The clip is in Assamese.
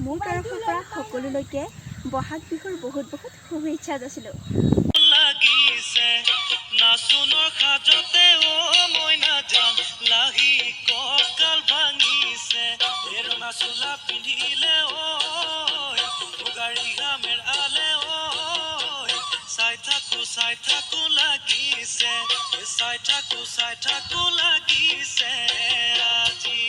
মোৰ তৰফৰ পৰা সকলোলৈকে বহাগ বিহুৰ বহুত বহুত শুভেচ্ছা যাচিলোঁ। লাগিছে নাচোনৰ খাজতে মইনা জান লাহি কঁকাল ভাঙিছে এৰনা চোলা পিন্ধিলে মুগাৰী গামেৰ আলে চাই থাকো লাগিছে চাই থাকো লাগিছে আজি